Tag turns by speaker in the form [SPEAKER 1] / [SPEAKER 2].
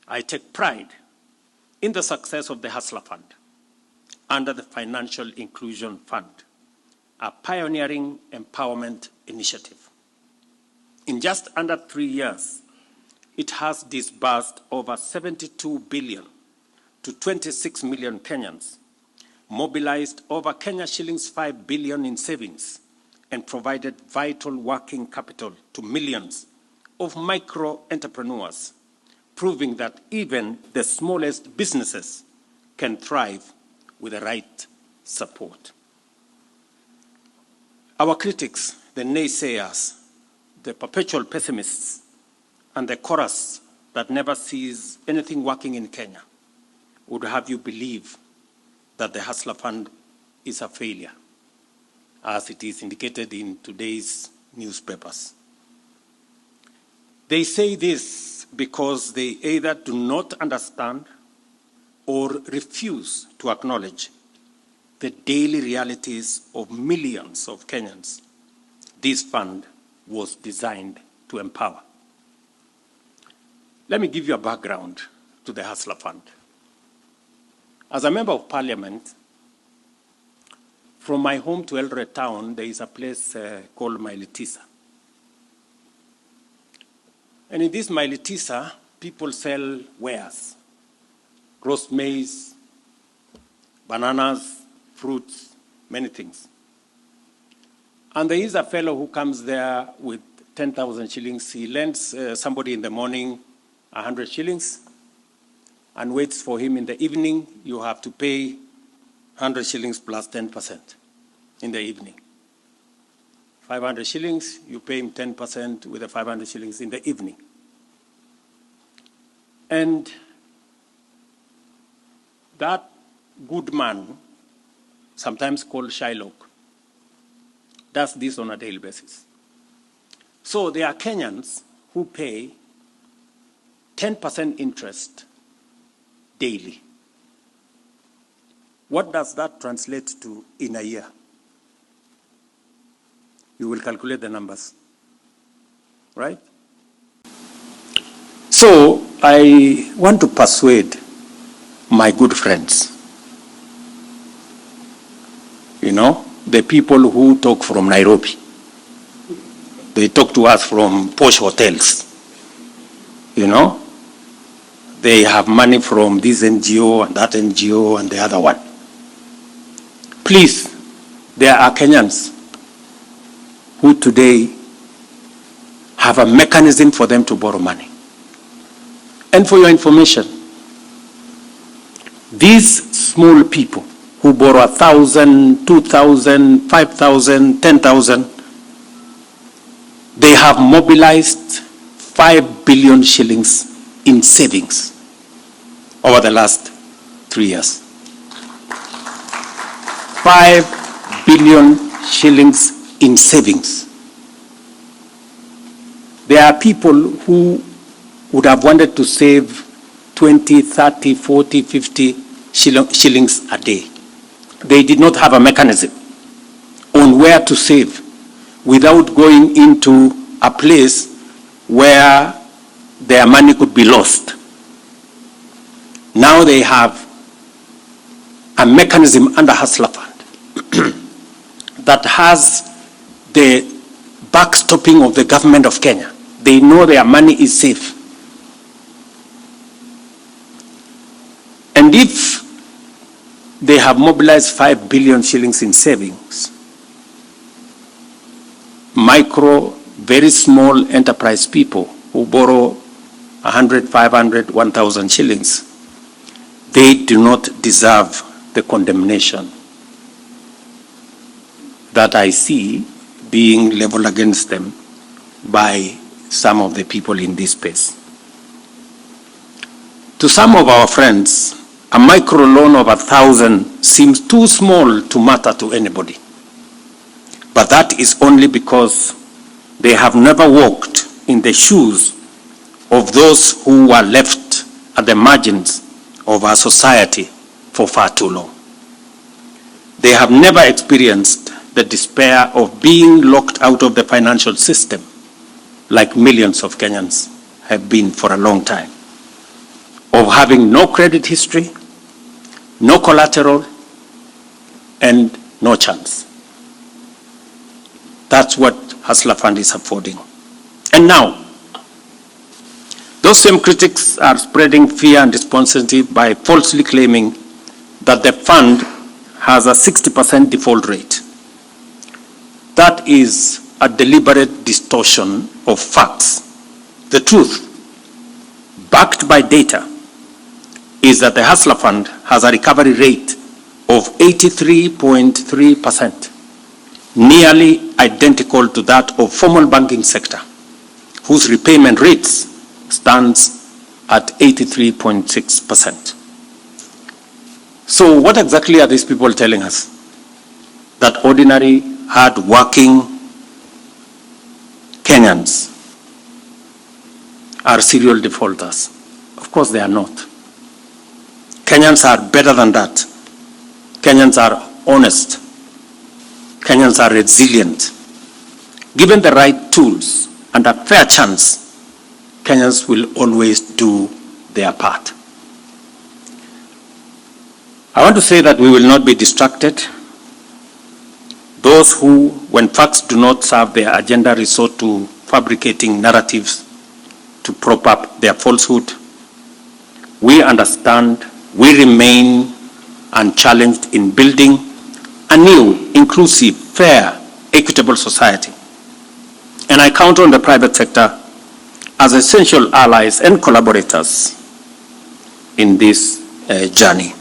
[SPEAKER 1] I take pride in the success of the Hustler Fund under the Financial Inclusion Fund, a pioneering empowerment initiative. In just under 3 years, it has disbursed over 72 billion to 26 million Kenyans, mobilized over Kenya shillings 5 billion in savings, and provided vital working capital to millions of micro entrepreneurs, proving that even the smallest businesses can thrive with the right support. Our critics, the naysayers, the perpetual pessimists, and the chorus that never sees anything working in Kenya would have you believe that the Hustler Fund is a failure, as it is indicated in today's newspapers. They say this because they either do not understand or refuse to acknowledge the daily realities of millions of Kenyans this fund was designed to empower. Let me give you a background to the Hustler Fund. As a member of parliament, from my home to Eldoret town, there is a place called Mailitisa. And in this Mailitisa, people sell wares, roast maize, bananas, fruits, many things. And there is a fellow who comes there with 10,000 shillings. He lends somebody in the morning 100 shillings and waits for him in the evening. You have to pay 100 shillings plus 10% in the evening. 500 shillings, you pay him 10% with the 500 shillings in the evening. And that good man, sometimes called Shylock, does this on a daily basis. So there are Kenyans who pay 10% interest daily. What does that translate to in a year? You will calculate the numbers, right? So I want to persuade my good friends, the people who talk from Nairobi. They talk to us from posh hotels, They have money from this NGO and that NGO and the other one. Please, there are Kenyans who today have a mechanism for them to borrow money. And for your information, these small people who borrow 1,000, 2,000, 5,000, 10,000, they have mobilized 5 billion shillings in savings over the last 3 years. 5 billion shillings in savings. There are people who would have wanted to save 20, 30, 40, 50 shillings a day. They did not have a mechanism on where to save without going into a place where their money could be lost. Now they have a mechanism under Hustler Fund that has the backstopping of the government of Kenya. They know their money is safe. And if they have mobilized 5 billion shillings in savings, micro, very small enterprise people who borrow 100, 500, 1,000 shillings, they do not deserve the condemnation that I see being leveled against them by some of the people in this space. To some of our friends, a micro loan of 1,000 seems too small to matter to anybody. But that is only because they have never walked in the shoes of those who were left at the margins of our society for far too long. They have never experienced the despair of being locked out of the financial system like millions of Kenyans have been for a long time. of having no credit history, no collateral, and no chance. That's what Hustler Fund is affording. And now, those same critics are spreading fear and despondency by falsely claiming that the fund has a 60% default rate. That is a deliberate distortion of facts. The truth, backed by data, is that the Hustler Fund has a recovery rate of 83.3%, nearly identical to that of formal banking sector, whose repayment rates stands at 83.6%. So what exactly are these people telling us? That ordinary, hard-working Kenyans are serial defaulters? Of course they are not. Kenyans are better than that. Kenyans are honest. Kenyans are resilient. Given the right tools and a fair chance, Kenyans will always do their part. I want to say that we will not be distracted. Those who, when facts do not serve their agenda, resort to fabricating narratives to prop up their falsehood. We understand, we remain unchallenged in building a new, inclusive, fair, equitable society. And I count on the private sector as essential allies and collaborators in this journey.